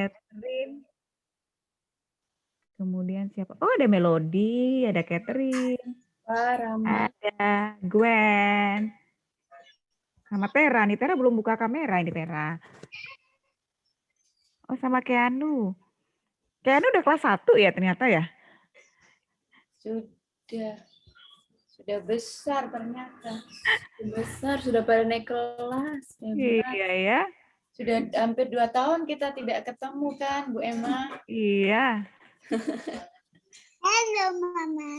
Catherine. Kemudian siapa? Oh, ada Melody, ada Catherine, Rama. ada Gwen. Sama Tera. Nih Tera belum buka kamera ini Tera. Oh, sama Keanu. Keanu udah kelas 1 ya ternyata ya? Sudah besar ternyata. Sudah besar, sudah pada naik kelas. Iya ya. Sudah hampir 2 tahun kita tidak ketemu kan, Bu Emma? Iya. Halo Mama.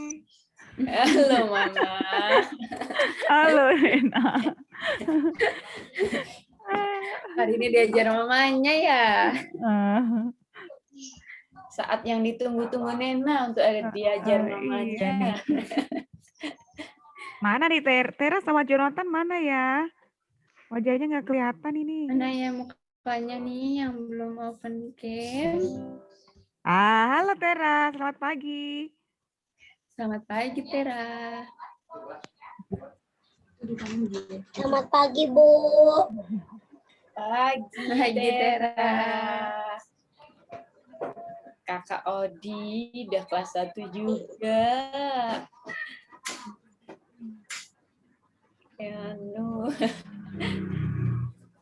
Halo Mama. Halo Rena. Hari ini diajar mamanya ya. Saat yang ditunggu-tunggu Nena untuk ada diajar mamanya. Iya, mana nih Tera sama Jonathan mana ya? Wajahnya nggak kelihatan ini. Mana ya mukanya nih yang belum open cam? Halo Tera, selamat pagi. Selamat pagi Tera. Selamat pagi Bu. Pagi Tera. Kakak Odi udah kelas 1 juga.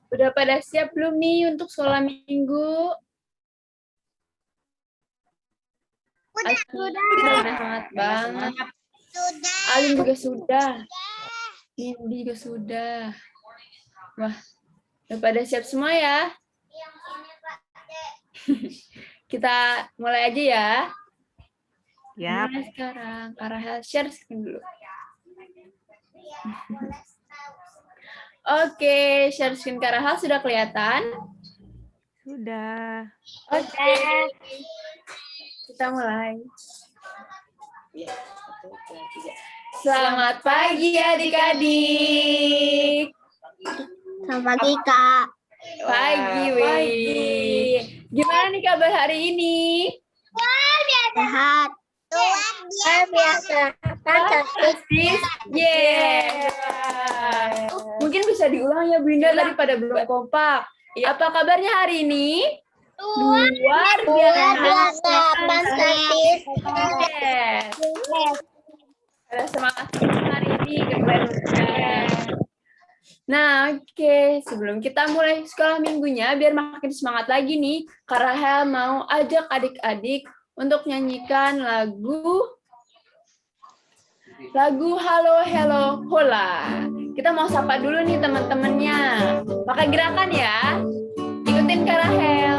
Udah pada siap belum nih untuk sekolah minggu? Sudah. Semangat banget. Sudah. Alin juga sudah. Nindi juga sudah. Wah, udah pada siap semua ya? Kita mulai aja ya. Ya. Mulai sekarang. Kak Rahel share screen dulu. Oke, share screen Kak Rahel sudah kelihatan? Sudah. Oke. Kita mulai. Selamat pagi adik-adik. Selamat pagi Kak. Pagi, Wi. Gimana nih kabar hari ini? Sehat. Luar biasa. Fantastis. Yeah. Mungkin bisa diulang ya Bunda tadi pada belum kompak. Apa kabarnya hari ini? Luar biasa. Fantastis. Ada semangat hari ini. Nah, oke. Sebelum kita mulai sekolah minggunya, biar makin semangat lagi nih, Kak Rahel mau ajak adik-adik untuk nyanyikan lagu Halo Hello Hola. Kita mau sapa dulu nih teman-temannya. Pakai gerakan ya. Ikutin Kak Rahel.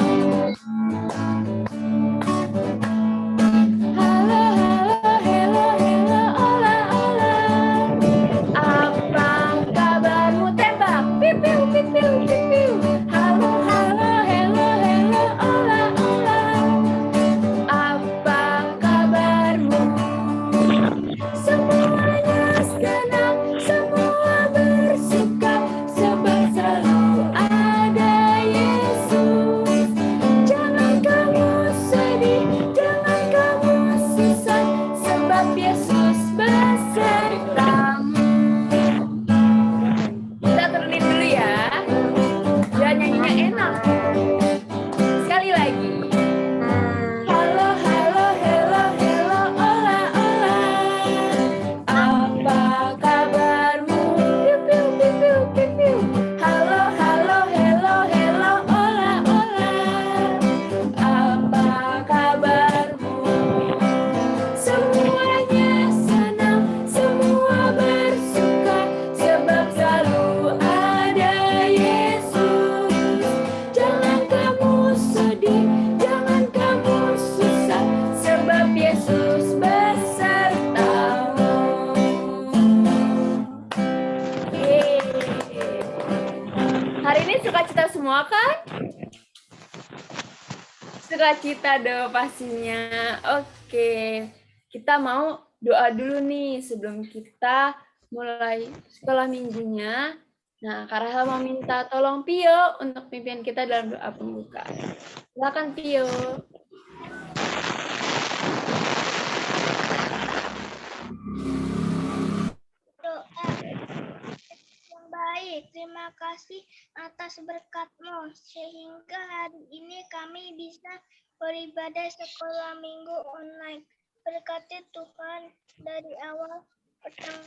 Halo, halo, hello, hello, hola, hola. Apa kabarmu? Tembak. Pipiu, pipiu, pipiu. Halo, halo, hello, hello, hola, hola. Apa kabarmu? Semuanya senang, semua bersuka, sebab selalu ada Yesus. Jangan kamu sedih, jangan kamu susah, sebab Yesus besertamu. Kita turunin dulu ya, biar nyanyinya enak. Sekali lagi. Halo, halo, hello, hello, hola, hola. Apa kabarmu? Piu, piu, piu, piu, piu. Halo, halo, hello, hello, hola, hola. Apa kabarmu? Semuanya senang, semua bersuka, sebab selalu ada Yesus. Jangan kamu sedih, jangan kamu susah, sebab Yesus besertamu. Yeay. Hari ini sukacita semua kan? Sukacita dong pastinya. Oke, kita mau doa dulu nih sebelum kita mulai sekolah minggunya. Nah, Kak Rahel mau minta tolong Pio untuk pimpin kita dalam doa pembuka. Silakan Pio. Doa yang baik. Terima terima kasih atas berkat-Mu, sehingga hari ini kami bisa beribadah sekolah minggu online. Berkati Tuhan dari awal petang.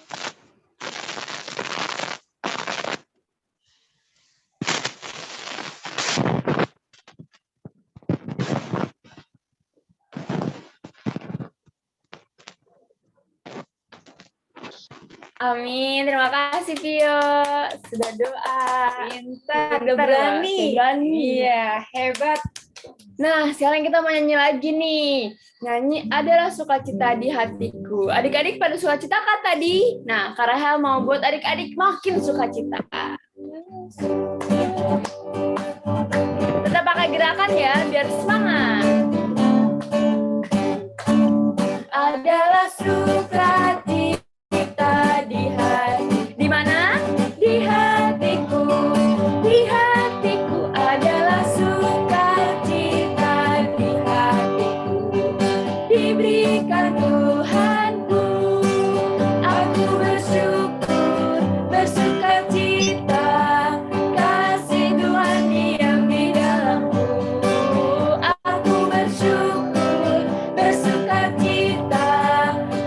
Amin. Terima kasih Vio. Sudah doa. Pintar, Pintar, berani. berani. Iya, hebat. Nah, sekarang kita mau nyanyi lagi nih. Nyanyi adalah sukacita di hatiku. Adik-adik pada sukacita kan tadi? Nah, Kak Rahel mau buat adik-adik makin sukacita. Tetap pakai gerakan ya, biar semangat. Adalah sukacita di hati. Di mana? Di hatiku. Di hatiku adalah sukacita di hatiku. Diberikan Tuhanku. Aku bersyukur, bersukacita. Kasih Tuhan diam di dalamku. Aku bersyukur, bersukacita.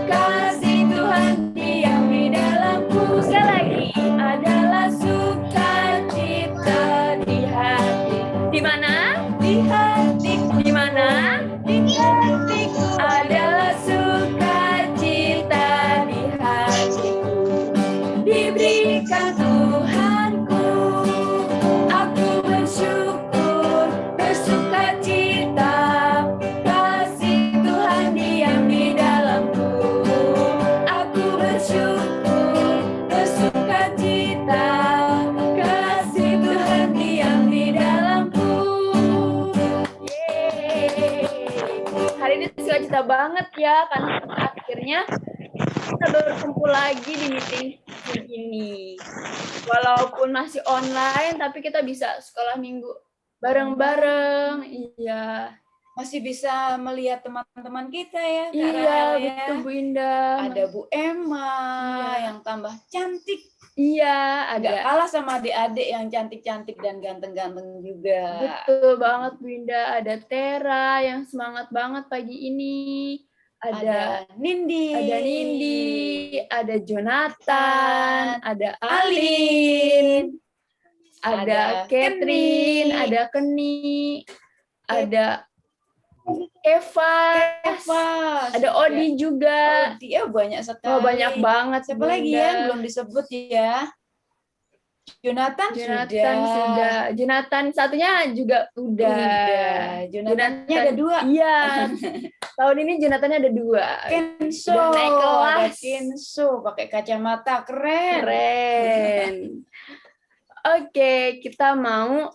Kasih Tuhan diam di dalamku. Sekali lagi, adalah sukacita di hati. Di mana? Di hatiku. Di mana? Di hatiku. Adalah sukacita di hatiku. Diberikan Tuhanku. Aku bersyukur, bersukacita. Kasih Tuhan diam di dalamku. Aku bersyukur, bersukacita. Kasih Tuhan diam di dalamku. Yeay. Hari ini sukacita banget ya, kan akhirnya kita berkumpul lagi di meeting ini. Walaupun masih online, tapi kita bisa sekolah minggu bareng-bareng. Iya. Masih bisa melihat teman-teman kita ya, Kak Iya, Rahel ya. betul Bu Indah. Ada Bu Emma Iya. yang tambah cantik. Iya, Nggak ada. kalah sama adik-adik yang cantik-cantik dan ganteng-ganteng juga. Betul banget Bu Indah. Ada Tera yang semangat banget pagi ini. Ada Nindi. ada Jonathan, ada Alin, ada Catherine, ada Keni, ada Eva, ada Odi juga. Oh, dia banyak sekali. Oh, banyak banget. Siapa Bu lagi Indah. yang belum disebut ya? Jonathan sudah. Jonathan satunya juga udah. Jonathannya ada 2. Iya. Tahun ini Jonathannya ada 2. Kenzo, Udah naik kelas. ada Kenzo pakai kacamata keren. Keren. Oke, kita mau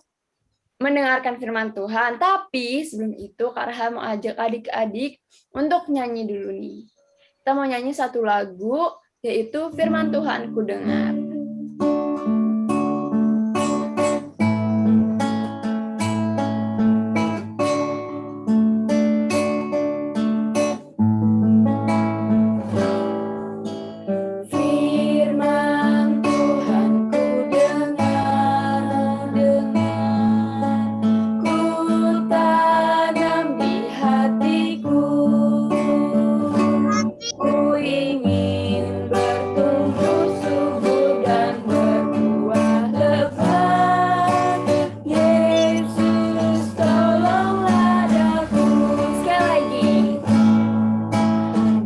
mendengarkan firman Tuhan. Tapi sebelum itu Kak Rahel mau ajak adik-adik untuk nyanyi dulu nih. Kita mau nyanyi satu lagu, yaitu Firman Tuhan Ku Dengar. Firman Tuhan ku dengar, ku tanam di hatiku, ku ingin bertumbuh subur dan berbuah lebat. Yesus tolonglah daku. Sekali lagi.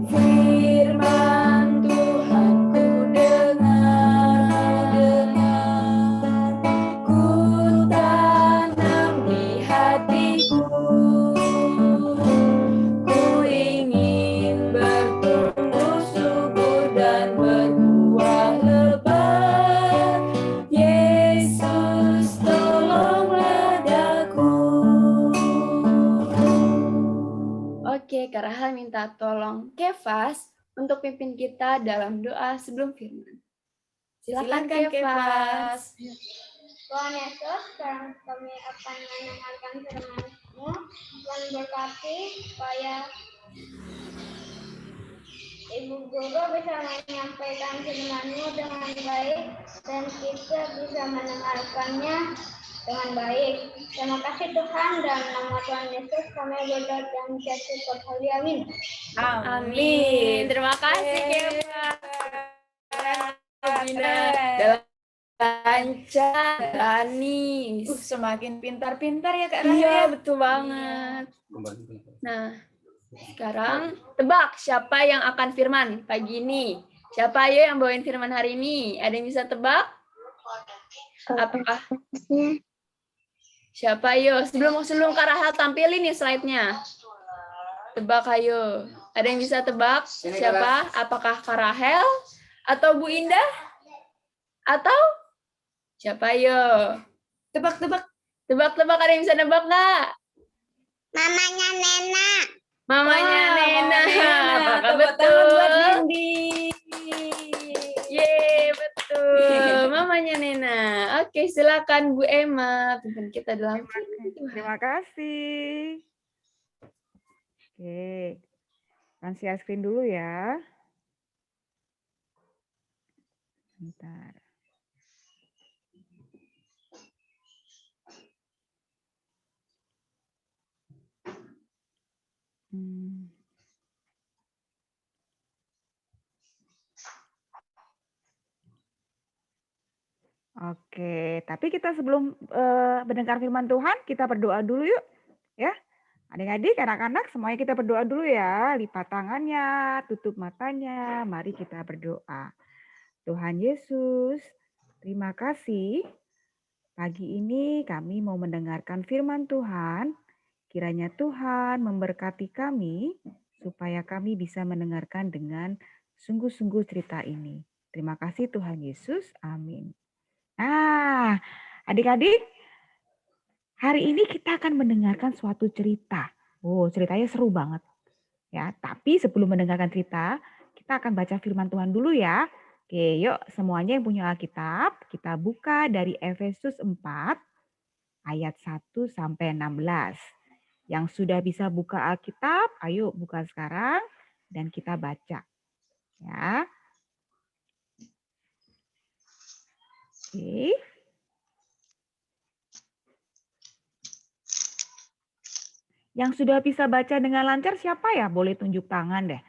Firman Tuhan ku dengar, ku tanam di hatiku, ku ingin bertumbuh subur dan berbuah lebat. Yesus tolonglah daku. Oke, Kak Rahel minta tolong Kefas untuk pimpin kita dalam doa sebelum firman. Silakan Kefas. Tuhan Yesus, sekarang kami akan mendengarkan firman-Mu. Tuhan berkati supaya Ibu Guru bisa menyampaikan firman-Mu dengan baik dan kita bisa mendengarkannya dengan baik. Terima kasih Tuhan, dan nama Tuhan Yesus kami berdoa dan jatuh berhali. Amin. Amin. Terima kasih Keva. Bina. Lancar, berani. Semakin pintar-pintar ya Kak Rahel. Iya, betul banget. Nah, sekarang tebak siapa yang akan firman pagi ini? Siapa ayo yang bawain firman hari ini? Ada yang bisa tebak? Apakah? Siapa ayo? Sebelum Kak Rahel tampilin nih slide-nya. Tebak ayo. Ada yang bisa tebak? Siapa? Apakah Kak Rahel? Atau Bu Indah? Atau siapa ayo? Tebak-tebak. Tebak-tebak, ada yang bisa nebak nggak? Mamanya Nena. Mamanya Nena. Apakah Tepuk betul? tangan buat Nindi. Yeay, betul. Mamanya Nena. Oke, silakan Bu Emma. Pimpin kita dalam firman Tuhan. Terima kasih. Oke. Akan share screen dulu ya. Bentar. Oke, tapi kita sebelum mendengar firman Tuhan, kita berdoa dulu yuk. Ya, adik-adik, anak-anak, semuanya kita berdoa dulu ya. Lipat tangannya, tutup matanya, mari kita berdoa. Tuhan Yesus, terima kasih. Pagi ini kami mau mendengarkan firman Tuhan. Kiranya Tuhan memberkati kami, supaya kami bisa mendengarkan dengan sungguh-sungguh cerita ini. Terima kasih Tuhan Yesus, amin. Nah, adik-adik, hari ini kita akan mendengarkan suatu cerita. Oh, ceritanya seru banget. Ya, tapi sebelum mendengarkan cerita, kita akan baca firman Tuhan dulu ya. Oke, yuk semuanya yang punya Alkitab, kita buka dari Efesus 4 ayat 1 sampai 16. Yang sudah bisa buka Alkitab, ayo buka sekarang dan kita baca. Ya. Oke. Yang sudah bisa baca dengan lancar siapa ya? Boleh tunjuk tangan deh.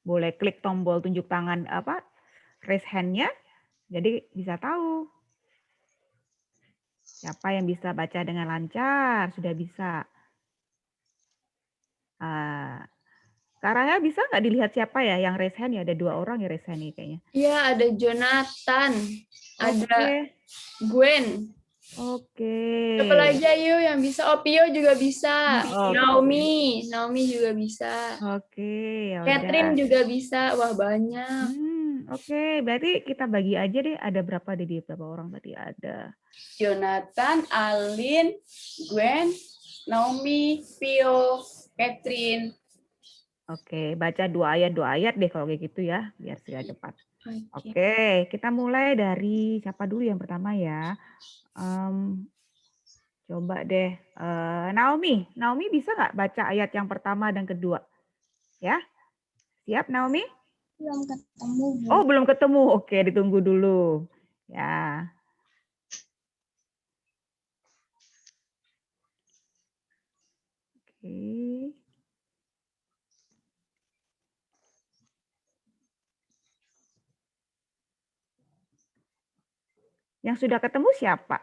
Boleh klik tombol tunjuk tangan raise hand-nya. Jadi bisa tahu. Siapa yang bisa baca dengan lancar? Sudah bisa. Kak Rahel bisa nggak dilihat siapa ya yang raise hand ya? Ada 2 orang yang raise hand nih kayaknya. Iya, ada Jonathan. Ada Oke. Gwen. Oke. Siapa lagi ayo yang bisa? Opio juga bisa. Oke. Naomi juga bisa. Oke, ya Catherine udah. juga bisa. Wah, banyak. Oke, berarti kita bagi aja deh. Ada berapa deh, berapa orang tadi ada? Jonathan, Alin, Gwen, Naomi, Pio, Catherine. Oke, baca 2 ayat deh kalau kayak gitu ya, biar segera cepat. Oke. Oke, kita mulai dari siapa dulu yang pertama ya? Coba deh, Naomi. Naomi bisa nggak baca ayat yang pertama dan kedua? Ya, siap Naomi? Belum ketemu, Bu. Oh, belum ketemu. Oke, ditunggu dulu. Ya. Oke. Yang sudah ketemu siapa?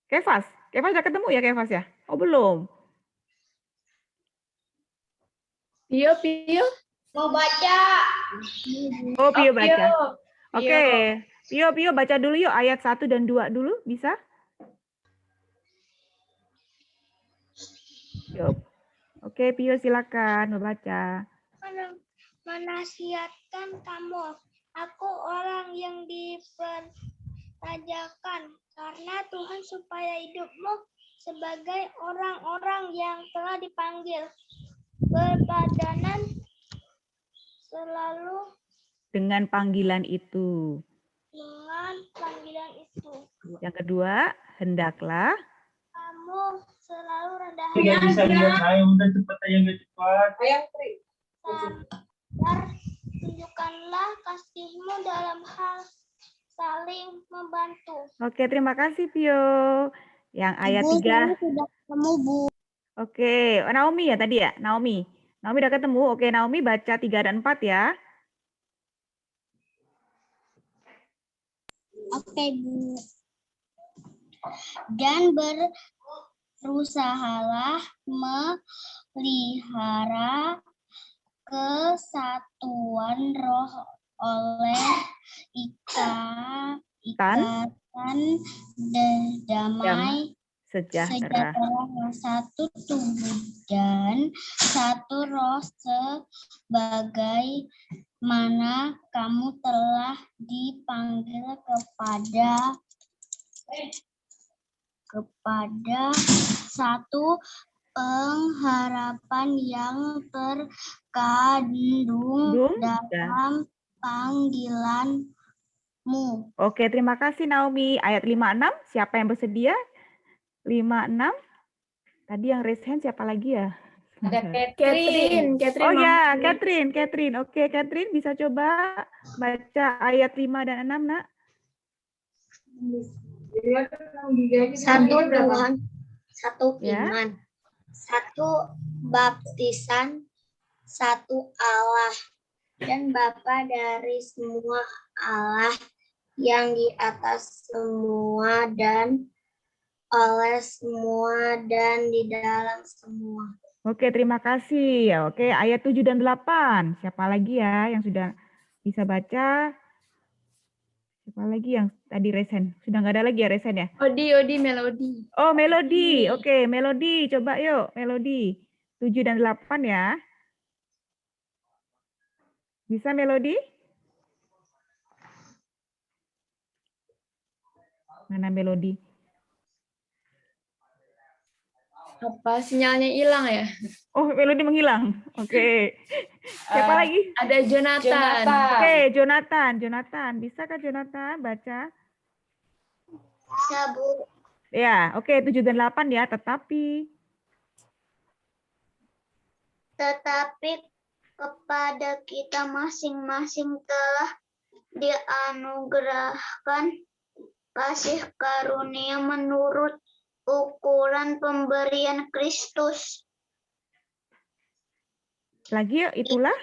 Kevas. Kevas sudah ketemu ya Kevas ya? Oh, belum. Pio. Mau baca. Oh, Pio baca. Pio. Oke. Pio baca dulu yuk ayat 1 dan 2 dulu, bisa? Yuk. Oke, Pio silakan membaca. Menasihatkan kamu, aku orang yang dipertajakan karena Tuhan supaya hidupmu sebagai orang-orang yang telah dipanggil berbadanan selalu Dengan panggilan itu. dengan panggilan itu. Yang kedua, hendaklah Kamu selalu rendah Tidak hati, bisa lihat saya, udah cepat aja nggak cepat. sabar, tunjukkanlah kasihmu dalam hal saling membantu. Oke, terima kasih Pio. Yang ayat 3. sudah ketemu, Bu. Oke, Naomi ya tadi ya? Naomi. Naomi udah ketemu. Oke, Naomi baca 3 dan 4 ya. Oke, Bu. Dan berusahalah melihara kesatuan roh oleh ikatan damai Sejahtera. yang satu tubuh dan satu roh, sebagai mana kamu telah dipanggil kepada satu pengharapan yang terkandung dalam panggilanmu. Oke, terima kasih Naomi. Ayat 5-6, siapa yang bersedia? 5-6. Tadi yang raise hand siapa lagi ya? Ada Catherine. Oh ya, Catherine. Oke, Catherine bisa coba baca ayat 5 dan 6, Nak? Satu Tuhan, satu Ya. iman, satu baptisan, satu Allah, dan Bapa dari semua, Allah yang di atas semua dan oleh semua dan di dalam semua. Oke, terima kasih. Ya, oke, ayat 7 dan 8. Siapa lagi ya yang sudah bisa baca? Siapa lagi yang tadi raise hand? Sudah nggak ada lagi ya raise hand ya? Odi, Melody. Oh, Melody. Oke, Melody. Coba yuk, Melody. 7 dan 8 ya. Bisa Melody? Mana Melody? Apa sinyalnya hilang ya? Oh, Melody menghilang. Oke. Siapa lagi? Ada Jonathan. Oke, Jonathan. Bisakah Jonathan baca? Bisa, Bu. Ya, oke, 7 dan 8 ya, tetapi Kepada kita masing-masing telah dianugerahkan kasih karunia menurut ukuran pemberian Kristus. lagi yuk, itulah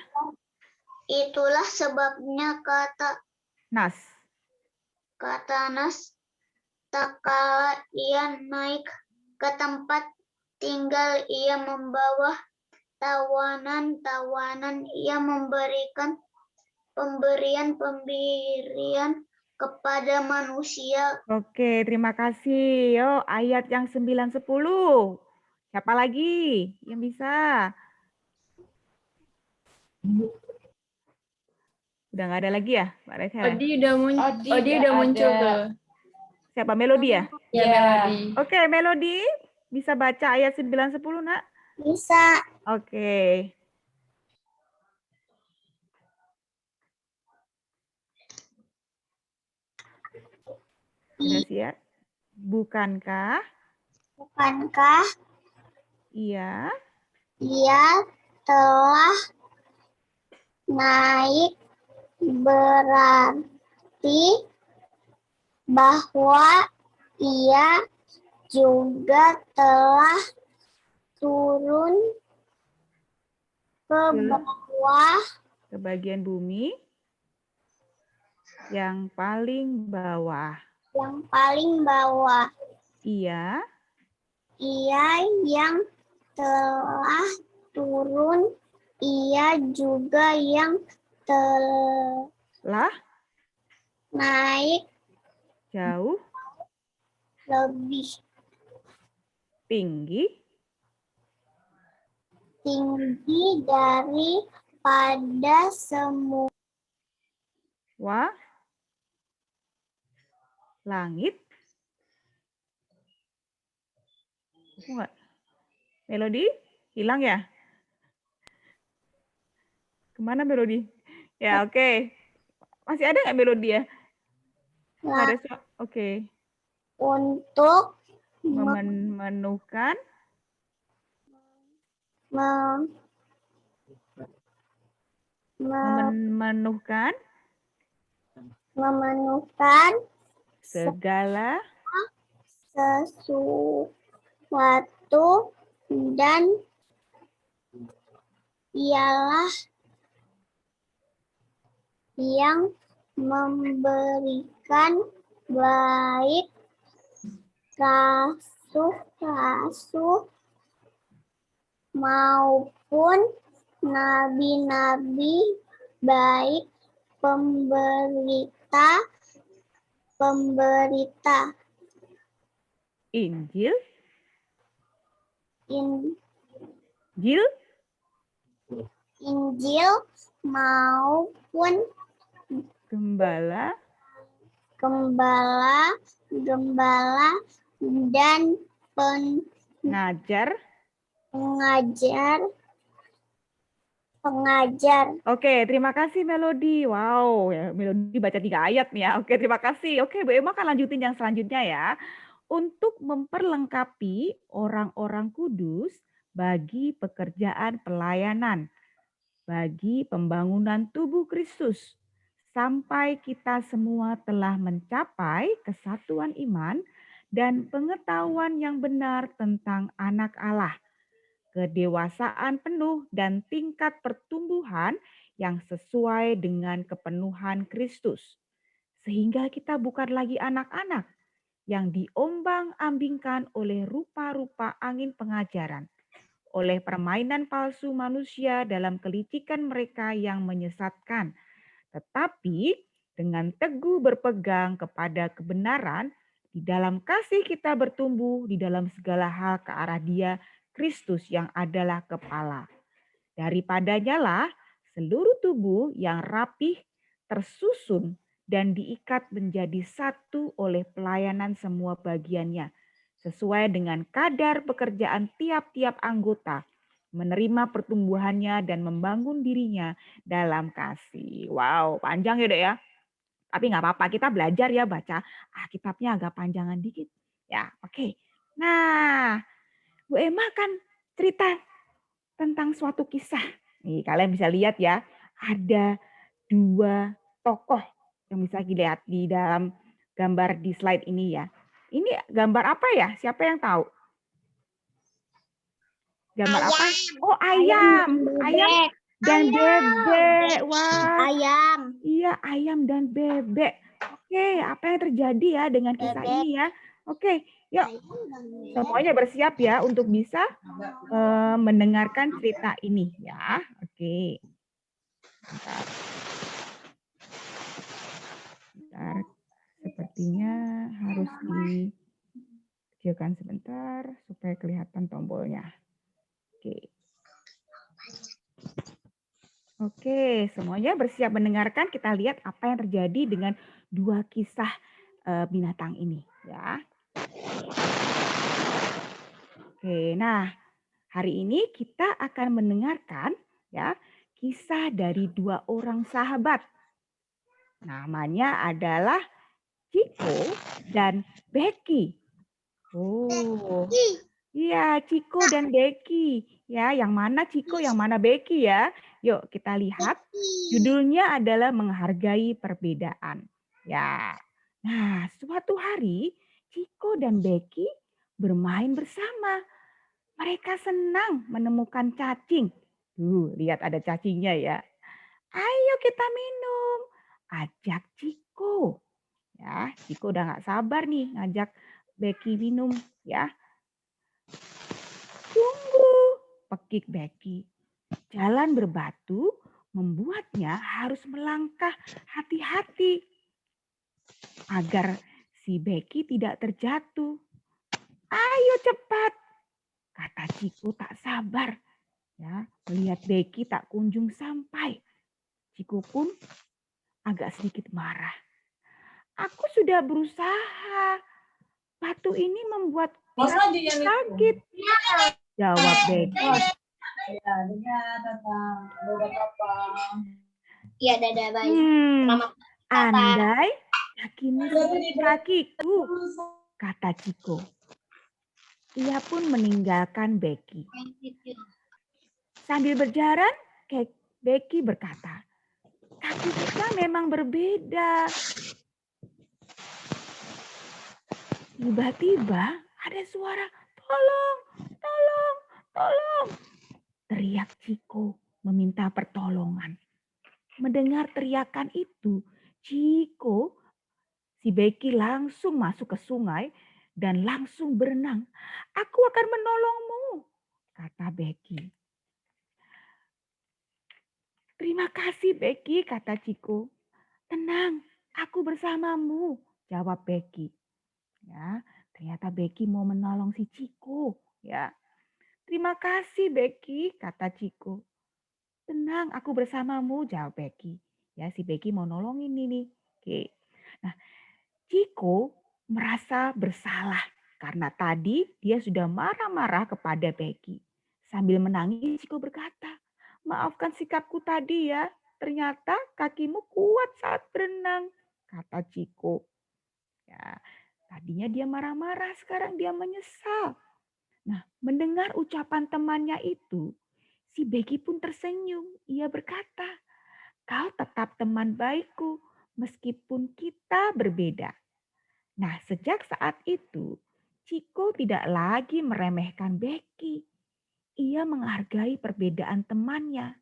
Itulah sebabnya kata nas. tak kala ia naik ke tempat tinggal, ia membawa tawanan, ia memberikan pemberian kepada manusia. Oke, terima kasih. Yo, ayat yang 9-10. Siapa lagi yang bisa? Udah nggak ada lagi ya, Mbak Reza? Odi udah muncul tuh. Siapa? Melody ya? Ya, Melody. Oke, Melody. Bisa baca ayat 9-10, Nak? Bisa. Oke. Sudah siap? Bukankah ia telah naik berarti bahwa ia juga telah turun ke bawah, ke bagian bumi yang paling bawah. Ia yang telah turun, ia juga yang telah naik jauh lebih tinggi daripada semua langit. Enggak. Melody hilang ya? Kemana Melody? Ya, oke. Masih ada nggak Melody ya? Nggak ada. Oke. untuk Memenuhkan mem- Memenuhkan memenuhkan segala sesuatu dan ialah yang memberikan baik rasul-rasul maupun nabi-nabi, baik pemberita Injil, Injil maupun gembala, gembala dan ngajar. pengajar. Oke, terima kasih Melody. Wow, ya, Melody baca 3 ayat nih ya. Oke, terima kasih. Oke, Bu Emma akan lanjutin yang selanjutnya ya. Untuk memperlengkapi orang-orang kudus bagi pekerjaan pelayanan, bagi pembangunan tubuh Kristus, sampai kita semua telah mencapai kesatuan iman dan pengetahuan yang benar tentang anak Allah, kedewasaan penuh dan tingkat pertumbuhan yang sesuai dengan kepenuhan Kristus. Sehingga kita bukan lagi anak-anak yang diombang-ambingkan oleh rupa-rupa angin pengajaran, oleh permainan palsu manusia dalam kelicikan mereka yang menyesatkan, tetapi dengan teguh berpegang kepada kebenaran, di dalam kasih kita bertumbuh di dalam segala hal ke arah Dia, Kristus yang adalah kepala. Daripadanya lah seluruh tubuh yang rapih, tersusun, dan diikat menjadi satu oleh pelayanan semua bagiannya, sesuai dengan kadar pekerjaan tiap-tiap anggota, menerima pertumbuhannya dan membangun dirinya dalam kasih. Wow, panjang ya Dek ya. Tapi nggak apa-apa, kita belajar ya baca. Kitabnya agak panjangan dikit. Ya, oke. Nah, Bu Emma kan cerita tentang suatu kisah. Nih, kalian bisa lihat ya, ada 2 tokoh yang bisa dilihat di dalam gambar di slide ini ya. Ini gambar apa ya? Siapa yang tahu? Gambar apa? Oh, ayam. Ayam dan bebek. Wah. Ayam. Iya, ayam dan bebek. Oke, apa yang terjadi ya dengan kisah ini ya? Oke, yuk. Semuanya bersiap ya untuk bisa mendengarkan cerita ini ya. Oke. Bentar. Sepertinya harus dikecilkan sebentar supaya kelihatan tombolnya. Oke. Oke, semuanya bersiap mendengarkan. Kita lihat apa yang terjadi dengan 2 kisah binatang ini ya. Oke, nah hari ini kita akan mendengarkan ya kisah dari 2 orang sahabat. Namanya adalah Ciko dan Becky. Oh, iya Ciko dan Becky. Ya, yang mana Ciko, yang mana Becky ya? Yuk kita lihat. Judulnya adalah Menghargai Perbedaan. Ya. Nah, suatu hari Ciko dan Becky bermain bersama. Mereka senang menemukan cacing. Lihat ada cacingnya ya. Ayo kita minum. Ajak Ciko. Ya, Ciko udah nggak sabar nih ngajak Becky minum ya. Tunggu, pekik Becky. Jalan berbatu membuatnya harus melangkah hati-hati agar si Becky tidak terjatuh. Ayo cepat, kata Ciko tak sabar. Ya, melihat Becky tak kunjung sampai. Ciko pun agak sedikit marah. Aku sudah berusaha. Batu ini membuat sakit. Jawab Becky. Iya, dadah bayi. Andai kakimu seperti kakiku, kata Ciko. Ia pun meninggalkan Becky. Sambil berjalan, Becky berkata, kaki kita memang berbeda. Tiba-tiba ada suara, tolong, tolong, tolong. Teriak Ciko meminta pertolongan. Mendengar teriakan itu, Ciko, si Becky langsung masuk ke sungai dan langsung berenang. Aku akan menolongmu, kata Becky. Terima kasih Becky, kata Ciko. Tenang, aku bersamamu, jawab Becky. Ya, ternyata Becky mau menolong si Ciko. Ya, terima kasih Becky, kata Ciko. Tenang, aku bersamamu, jawab Becky. Ya, si Becky mau nolongin ini. Oke. Nah, Ciko merasa bersalah karena tadi dia sudah marah-marah kepada Becky. Sambil menangis, Ciko berkata, maafkan sikapku tadi ya. Ternyata kakimu kuat saat berenang, kata Ciko. Ya, tadinya dia marah-marah, sekarang dia menyesal. Nah, mendengar ucapan temannya itu, si Becky pun tersenyum. Ia berkata, kau tetap teman baikku meskipun kita berbeda. Nah, sejak saat itu, Ciko tidak lagi meremehkan Becky. Ia menghargai perbedaan temannya.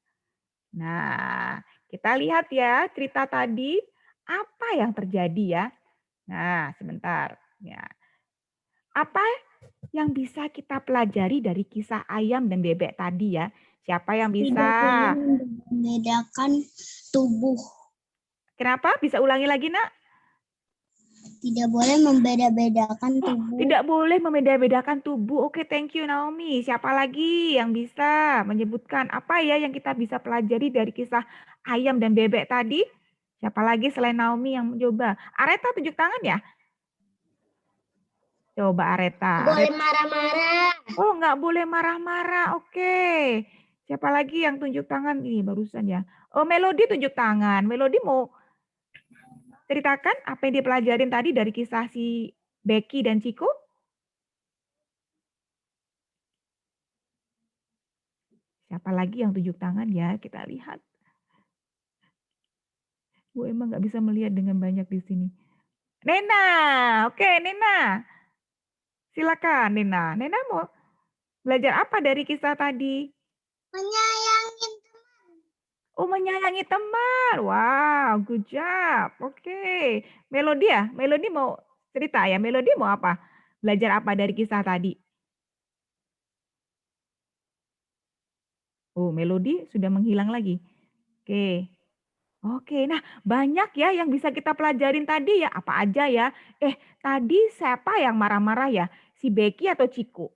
Nah, kita lihat ya cerita tadi apa yang terjadi ya. Nah, sebentar. Ya. Apa yang bisa kita pelajari dari kisah ayam dan bebek tadi ya? Siapa yang bisa? Tidak boleh membedakan tubuh. Kenapa? Bisa ulangi lagi, Nak? Tidak boleh membeda-bedakan tubuh. Tidak boleh membeda-bedakan tubuh. Oke, thank you Naomi. Siapa lagi yang bisa menyebutkan apa ya yang kita bisa pelajari dari kisah ayam dan bebek tadi? Siapa lagi selain Naomi yang mencoba? Areta tunjuk tangan ya? Coba Areta. Boleh marah-marah. Oh, nggak boleh marah-marah. Oke. Siapa lagi yang tunjuk tangan? Ini barusan ya. Oh, Melody tunjuk tangan. Melody mau ceritakan apa yang dipelajarin tadi dari kisah si Becky dan Ciko? Siapa lagi yang tunjuk tangan ya? Kita lihat. Bu emang nggak bisa melihat dengan banyak di sini. Nena, oke Nena. Silakan Nena. Nena mau belajar apa dari kisah tadi? Menyayangi. Oh, menyayangi teman. Wow, good job. Oke. Melody ya? Melody mau cerita ya? Melody mau apa? Belajar apa dari kisah tadi? Oh, Melody sudah menghilang lagi. Oke. Oke, nah banyak ya yang bisa kita pelajarin tadi ya. Apa aja ya? Tadi siapa yang marah-marah ya? Si Becky atau Ciko?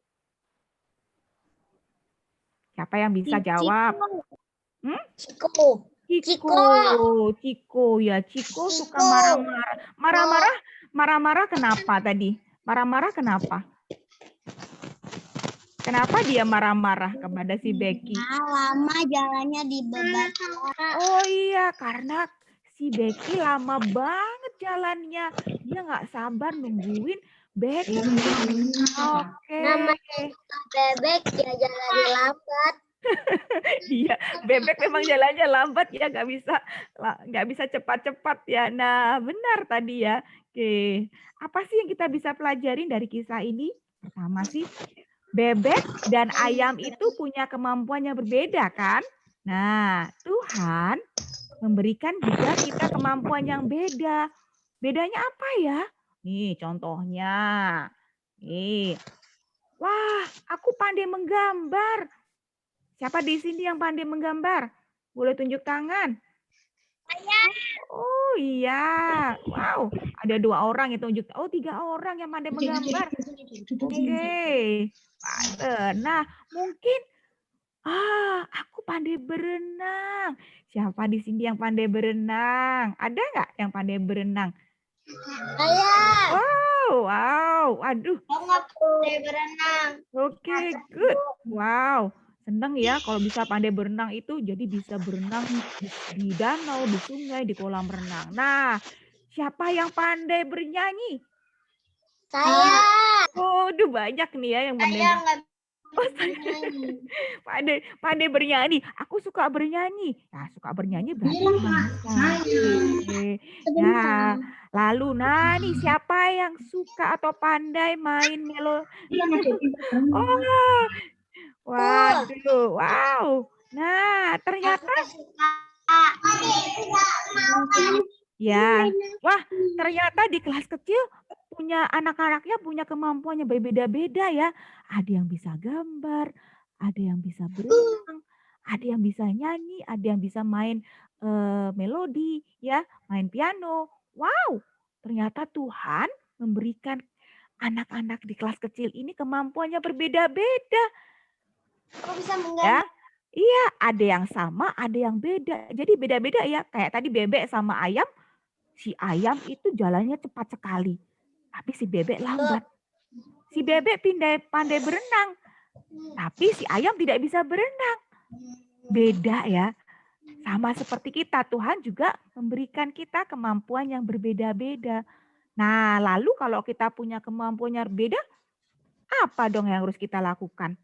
Siapa yang bisa jawab? Ciko. Ciko ya. Ciko suka marah-marah. Marah-marah kenapa tadi? Marah-marah kenapa? Kenapa dia marah-marah kepada si Becky? Lama jalannya di bebatuan. Oh iya, karena si Becky lama banget jalannya. Dia nggak sabar nungguin Becky. Oke. Bebek ya jalannya lambat. Iya, bebek memang jalannya lambat ya, nggak bisa cepat-cepat ya. Nah, benar tadi ya. Oke, apa sih yang kita bisa pelajarin dari kisah ini? Pertama sih, bebek dan ayam itu punya kemampuan yang berbeda kan? Nah, Tuhan memberikan juga kita kemampuan yang beda. Bedanya apa ya? Nih contohnya. Nih. Wah, aku pandai menggambar. Siapa di sini yang pandai menggambar? Boleh tunjuk tangan. Saya. Oh iya. Wow, ada 2 orang yang tunjuk. Oh, 3 orang yang pandai menggambar. Oke. Nah, mungkin aku pandai berenang. Siapa di sini yang pandai berenang? Ada nggak yang pandai berenang? Saya. Wow. Aduh. Saya nggak boleh berenang. Oke, good. Wow. Senang ya kalau bisa pandai berenang itu, jadi bisa berenang di danau, di sungai, di kolam renang. Nah, siapa yang pandai bernyanyi? Saya. Waduh, banyak nih ya yang pandai. Saya nggak Oh, pandai bernyanyi. Aku suka bernyanyi. Nah, suka bernyanyi berarti memang bisa. Oke. Nah, lalu nih siapa yang suka atau pandai main melodi? Oh, waduh, wow. Nah, ternyata ya. Wah, ternyata di kelas kecil punya anak-anaknya punya kemampuannya berbeda-beda ya. Ada yang bisa gambar, ada yang bisa berenang, ada yang bisa nyanyi, ada yang bisa main melodi, ya, main piano. Wow, ternyata Tuhan memberikan anak-anak di kelas kecil ini kemampuannya berbeda-beda. Aku bisa Ya, menggambar. iya, ada yang sama, ada yang beda. Jadi beda-beda ya. Kayak tadi bebek sama ayam, si ayam itu jalannya cepat sekali, tapi si bebek lambat. Si bebek pandai berenang, tapi si ayam tidak bisa berenang. Beda ya. Sama seperti kita, Tuhan juga memberikan kita kemampuan yang berbeda-beda. Nah, lalu kalau kita punya kemampuan yang berbeda, apa dong yang harus kita lakukan?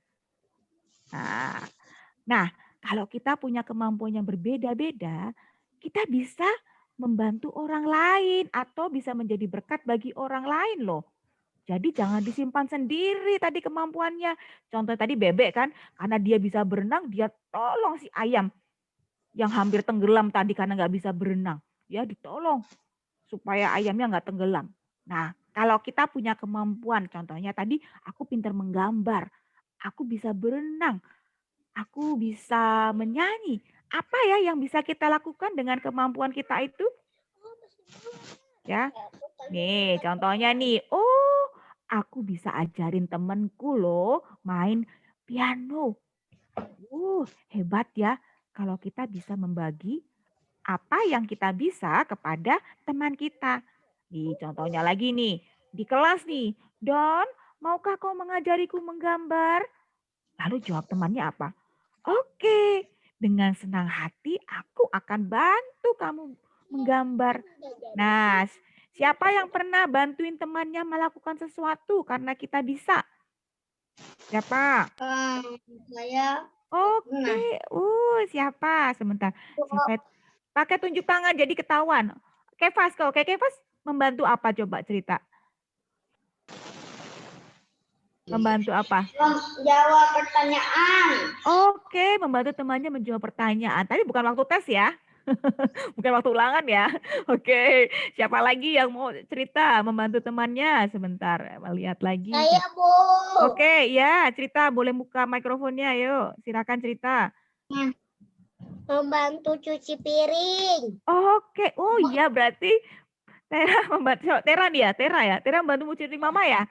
Nah, kalau kita punya kemampuan yang berbeda-beda, kita bisa membantu orang lain atau bisa menjadi berkat bagi orang lain loh. Jadi jangan disimpan sendiri tadi kemampuannya. Contoh tadi bebek kan, karena dia bisa berenang, dia tolong si ayam yang hampir tenggelam tadi karena nggak bisa berenang. Ya ditolong supaya ayamnya nggak tenggelam. Nah, kalau kita punya kemampuan, contohnya tadi aku pintar menggambar, aku bisa berenang, aku bisa menyanyi. Apa ya yang bisa kita lakukan dengan kemampuan kita itu? Ya, nih contohnya nih, oh aku bisa ajarin temenku loh main piano. Hebat ya kalau kita bisa membagi apa yang kita bisa kepada teman kita. Nih contohnya lagi nih, di kelas nih, Don, maukah kau mengajariku menggambar? Lalu jawab temannya apa? Oke, dengan senang hati aku akan bantu kamu menggambar. Nah, siapa yang pernah bantuin temannya melakukan sesuatu karena kita bisa? Siapa? Saya Oke, siapa? Sebentar. Siapa? Pakai tunjuk tangan jadi ketahuan. Kevas, Kevas membantu apa coba cerita? Membantu apa? jawab pertanyaan. Oke, membantu temannya menjawab pertanyaan. Tadi bukan waktu tes ya. Bukan waktu ulangan ya. Oke, siapa lagi yang mau cerita membantu temannya? Sebentar, lihat lagi. Saya, Bu. Oke, ya, cerita. Boleh buka mikrofonnya, yuk. Silakan cerita. Membantu cuci piring. Oke, oh iya berarti Tera membantu Tera nih ya, Tera membantu cuci mama ya?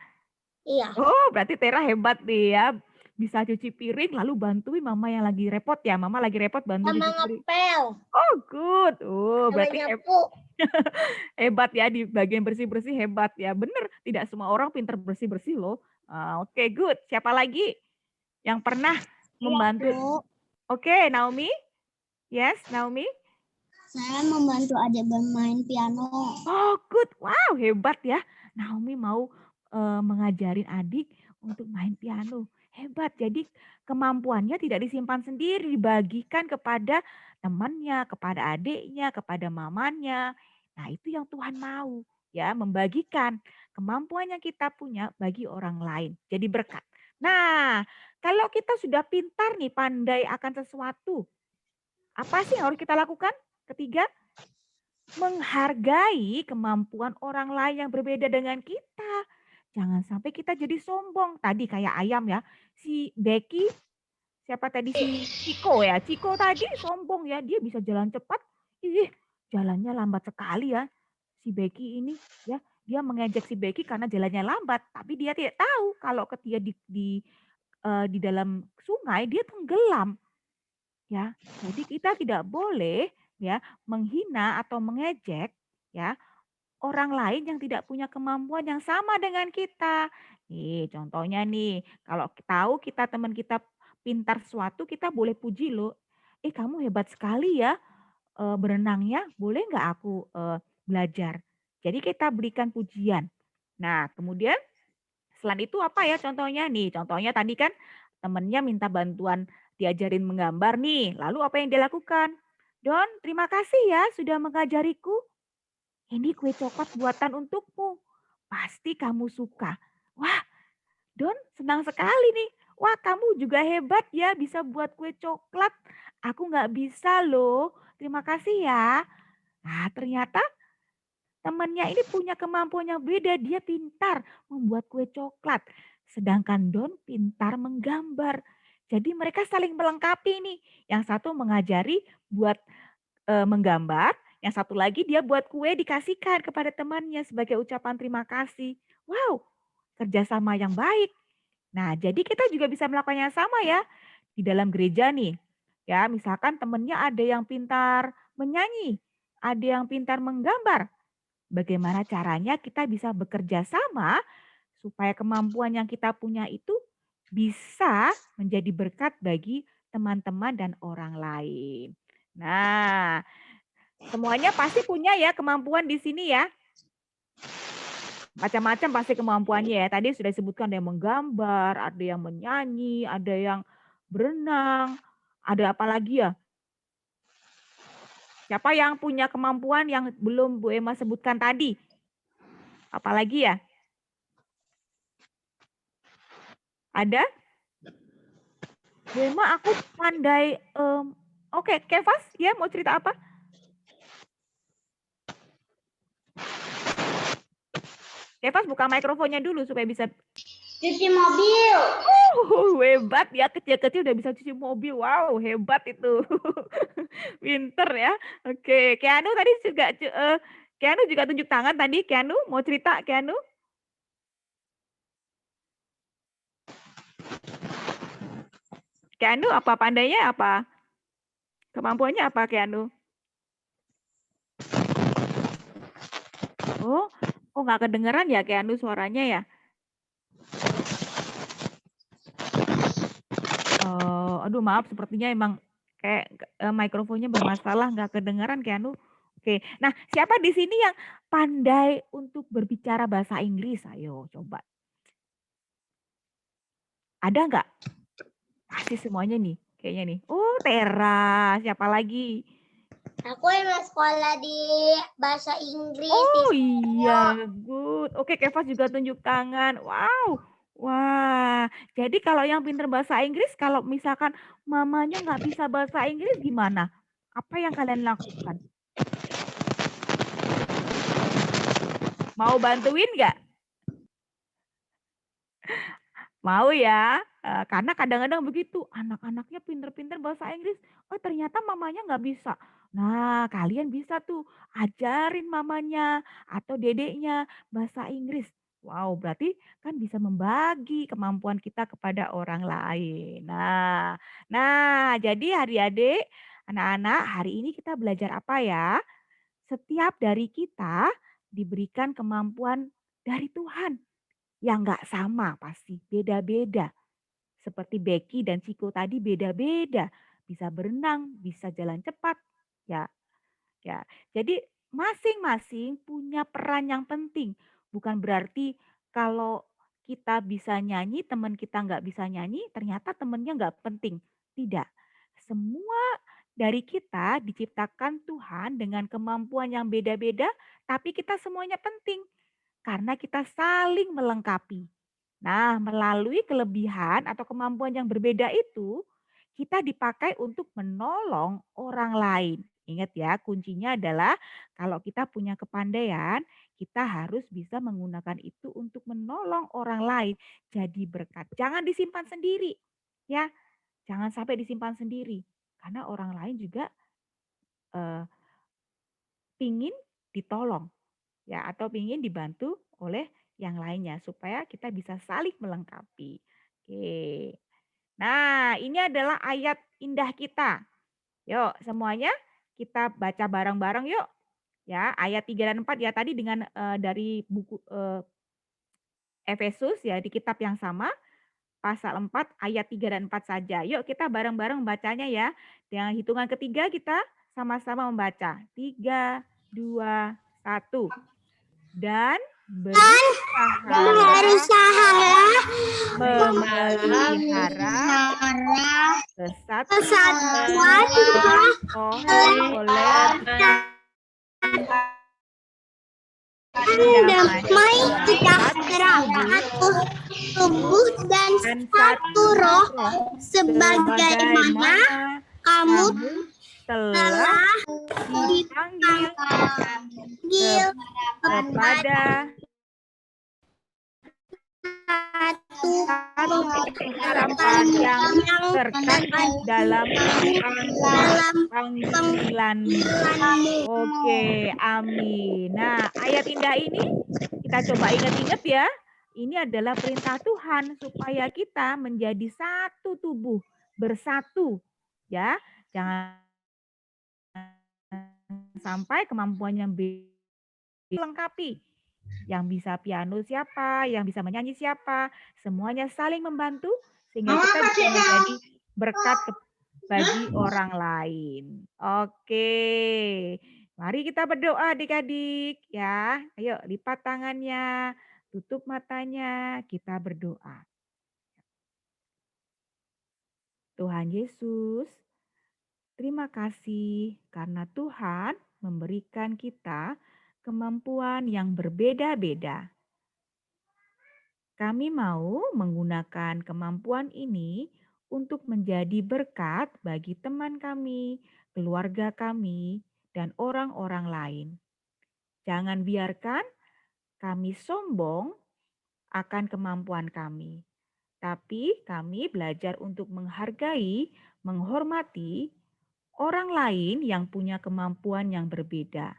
Iya. Oh, berarti Tera hebat nih ya. Bisa cuci piring lalu bantuin mama yang lagi repot ya. Mama lagi repot bantu Sama cuci piring. ngepel. Oh, good. Sama Berarti nyapu. hebat ya di bagian bersih-bersih hebat ya. Bener, tidak semua orang pinter bersih-bersih loh. Oke, good. Siapa lagi yang pernah membantu? Oke, Naomi. Yes, Naomi. Saya membantu adik bermain piano. Oh, good. Wow, hebat ya. Naomi mau mengajarin adik untuk main piano. Hebat. Jadi kemampuannya tidak disimpan sendiri, dibagikan kepada temannya, kepada adiknya, kepada mamanya. Nah, itu yang Tuhan mau, ya, membagikan kemampuan yang kita punya bagi orang lain. Jadi berkat. Nah, kalau kita sudah pintar nih, pandai akan sesuatu, apa sih yang harus kita lakukan? Ketiga, menghargai kemampuan orang lain yang berbeda dengan kita. Jangan sampai kita jadi sombong. Tadi kayak ayam ya, si Becky, siapa tadi si Ciko ya. Ciko tadi sombong ya, dia bisa jalan cepat. Ih, jalannya lambat sekali ya. Si Becky ini ya, dia mengejek si Becky karena jalannya lambat, tapi dia tidak tahu kalau ketika di dalam sungai dia tenggelam. Ya, jadi kita tidak boleh ya menghina atau mengejek ya orang lain yang tidak punya kemampuan yang sama dengan kita. Nih, contohnya nih, kalau tahu kita teman kita pintar sesuatu, kita boleh puji loh. Kamu hebat sekali ya berenangnya. Boleh nggak aku belajar? Jadi kita berikan pujian. Nah, kemudian selain itu apa ya contohnya nih? Contohnya tadi kan temennya minta bantuan diajarin menggambar nih. Lalu apa yang dia lakukan? Don, terima kasih ya sudah mengajariku. Ini kue coklat buatan untukmu. Pasti kamu suka. Wah, Don senang sekali nih. Wah, kamu juga hebat ya bisa buat kue coklat. Aku nggak bisa loh. Terima kasih ya. Nah, ternyata temannya ini punya kemampuan yang beda. Dia pintar membuat kue coklat. Sedangkan Don pintar menggambar. Jadi mereka saling melengkapi nih. Yang satu mengajari buat menggambar, yang satu lagi dia buat kue dikasihkan kepada temannya sebagai ucapan terima kasih. Wow, kerjasama yang baik. Nah, jadi kita juga bisa melakukan yang sama ya di dalam gereja nih. Ya, misalkan temennya ada yang pintar menyanyi, ada yang pintar menggambar. Bagaimana caranya kita bisa bekerja sama supaya kemampuan yang kita punya itu bisa menjadi berkat bagi teman-teman dan orang lain. Nah, semuanya pasti punya ya kemampuan di sini ya. Macam-macam pasti kemampuannya ya. Tadi sudah disebutkan ada yang menggambar, ada yang menyanyi, ada yang berenang, ada apa lagi ya? Siapa yang punya kemampuan yang belum Bu Emma sebutkan tadi? Apalagi ya? Ada? Bu Emma aku pandai, oke, Kevas ya mau cerita apa? Kevas buka mikrofonnya dulu supaya bisa. Cuci mobil. Hebat ya, kecil-kecil udah bisa cuci mobil. Wow, hebat itu. Pinter ya. Oke, Keanu tadi juga Keanu juga tunjuk tangan tadi. Keanu mau cerita, Keanu? Keanu apa pandainya apa? Kemampuannya apa Keanu? Oh, kok nggak kedengeran ya Keanu suaranya ya? Oh, aduh maaf sepertinya emang kayak mikrofonnya bermasalah, nggak kedengeran Keanu. Oke, nah siapa di sini yang pandai untuk berbicara bahasa Inggris? Ayo coba. Ada nggak? Pasti semuanya nih, kayaknya nih. Oh, Tera, siapa lagi? Aku emang sekolah di bahasa Inggris. Oh iya, good. Oke, Kevas juga tunjuk tangan. Wow. Wah, jadi kalau yang pinter bahasa Inggris, kalau misalkan mamanya nggak bisa bahasa Inggris gimana? Apa yang kalian lakukan? Mau bantuin nggak? Mau ya, karena kadang-kadang begitu, anak-anaknya pinter-pinter bahasa Inggris, oh ternyata mamanya nggak bisa. Nah, kalian bisa tuh ajarin mamanya atau dedeknya bahasa Inggris. Wow, berarti kan bisa membagi kemampuan kita kepada orang lain. Nah, jadi adik-adik, anak-anak, hari ini kita belajar apa ya? Setiap dari kita diberikan kemampuan dari Tuhan yang nggak sama pasti, beda-beda. Seperti Becky dan Ciko tadi beda-beda. Bisa berenang, bisa jalan cepat. Ya, ya. Jadi masing-masing punya peran yang penting. Bukan berarti kalau kita bisa nyanyi, teman kita nggak bisa nyanyi, ternyata temannya nggak penting. Tidak. Semua dari kita diciptakan Tuhan dengan kemampuan yang beda-beda, tapi kita semuanya penting karena kita saling melengkapi. Nah, melalui kelebihan atau kemampuan yang berbeda itu, kita dipakai untuk menolong orang lain. Ingat ya, kuncinya adalah kalau kita punya kepandaian, kita harus bisa menggunakan itu untuk menolong orang lain. Jadi berkat. Jangan disimpan sendiri. Ya, jangan sampai disimpan sendiri. Karena orang lain juga pingin ditolong. Ya, atau pingin dibantu oleh yang lainnya supaya kita bisa saling melengkapi. Oke. Nah, ini adalah ayat indah kita. Yuk, semuanya kita baca bareng-bareng yuk. Ya, ayat 3 dan 4 ya tadi dengan dari buku Efesus ya di kitab yang sama pasal 4 ayat 3 dan 4 saja. Yuk kita bareng-bareng bacanya ya. Dengan hitungan ketiga kita sama-sama membaca. 3, 2, 1. Dan berusaha memelihara kesatuan oleh damai sejahtera tubuh dan satu roh sebagaimana kamu telah dipanggil kepada satu harapan yang terkandung dalam panggilanmu. Oke, amin. Nah, ayat indah ini kita coba ingat-ingat ya. Ini adalah perintah Tuhan supaya kita menjadi satu tubuh, bersatu. Ya, jangan sampai kemampuan yang dilengkapi. Yang bisa piano siapa, yang bisa menyanyi siapa, semuanya saling membantu sehingga kita bisa menjadi berkat bagi orang lain. Oke, mari kita berdoa adik-adik ya. Ayo lipat tangannya, tutup matanya, kita berdoa. Tuhan Yesus, terima kasih karena Tuhan memberikan kita kemampuan yang berbeda-beda. Kami mau menggunakan kemampuan ini untuk menjadi berkat bagi teman kami, keluarga kami, dan orang-orang lain. Jangan biarkan kami sombong akan kemampuan kami, tapi kami belajar untuk menghargai, menghormati orang lain yang punya kemampuan yang berbeda.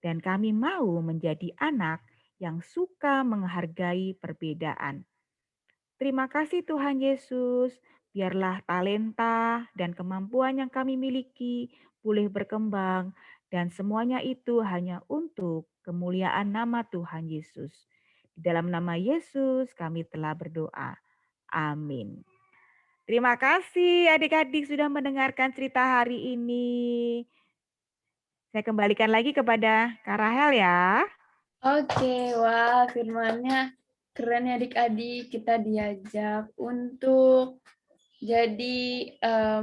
Dan kami mau menjadi anak yang suka menghargai perbedaan. Terima kasih Tuhan Yesus, biarlah talenta dan kemampuan yang kami miliki boleh berkembang dan semuanya itu hanya untuk kemuliaan nama Tuhan Yesus. Di dalam nama Yesus kami telah berdoa. Amin. Terima kasih adik-adik sudah mendengarkan cerita hari ini. Saya kembalikan lagi kepada Kak Rahel ya. Oke, wah firmannya keren ya adik-adik. Kita diajak untuk jadi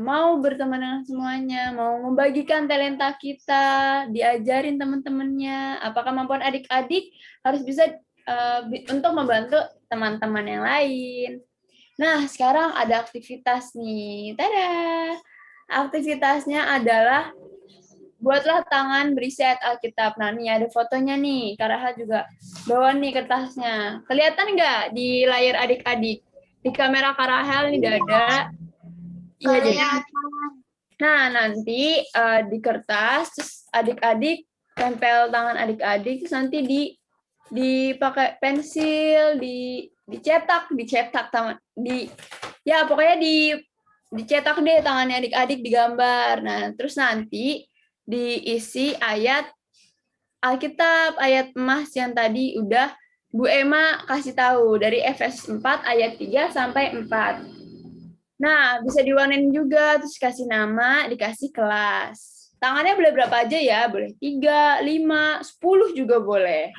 mau berteman dengan semuanya, mau membagikan talenta kita, diajarin teman-temannya. Apa kemampuan adik-adik harus bisa untuk membantu teman-teman yang lain. Nah, sekarang ada aktivitas nih. Tada! Aktivitasnya adalah buatlah tangan berisi ayat Alkitab. Nah, nih ada fotonya nih. Kak Rahel juga bawa nih kertasnya. Kelihatan nggak di layar adik-adik? Di kamera Kak Rahel nih udah ada. Iya, jadi. Nah, nanti di kertas, terus adik-adik tempel tangan adik-adik, terus nanti dipakai pensil, dicetak tangan, ya pokoknya dicetak deh tangannya adik-adik digambar. Nah, terus nanti diisi ayat Alkitab, ayat emas yang tadi udah Bu Emma kasih tahu dari Efesus 4 ayat 3 sampai 4. Nah, bisa diwarnain juga, terus kasih nama, dikasih kelas. Tangannya boleh berapa aja ya? Boleh 3, 5, 10 juga boleh.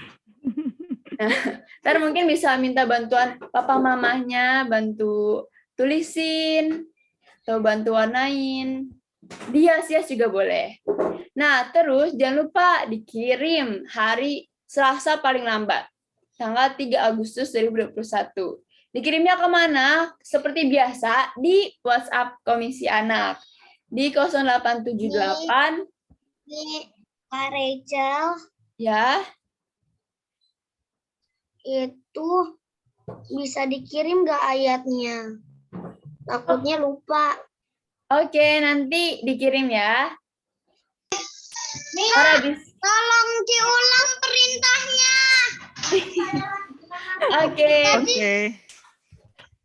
Nah, ntar mungkin bisa minta bantuan papa mamahnya, bantu tulisin, atau bantu warnain. Dihias-hias juga boleh. Nah, terus jangan lupa dikirim hari Selasa paling lambat, tanggal 3 Agustus 2021. Dikirimnya kemana? Seperti biasa, di WhatsApp Komisi Anak. Di 0878. Di Kak Rachel. Ya. Itu bisa dikirim nggak ayatnya? Takutnya lupa. Oke, nanti dikirim ya. Tolong diulang perintahnya. Oke. Oke.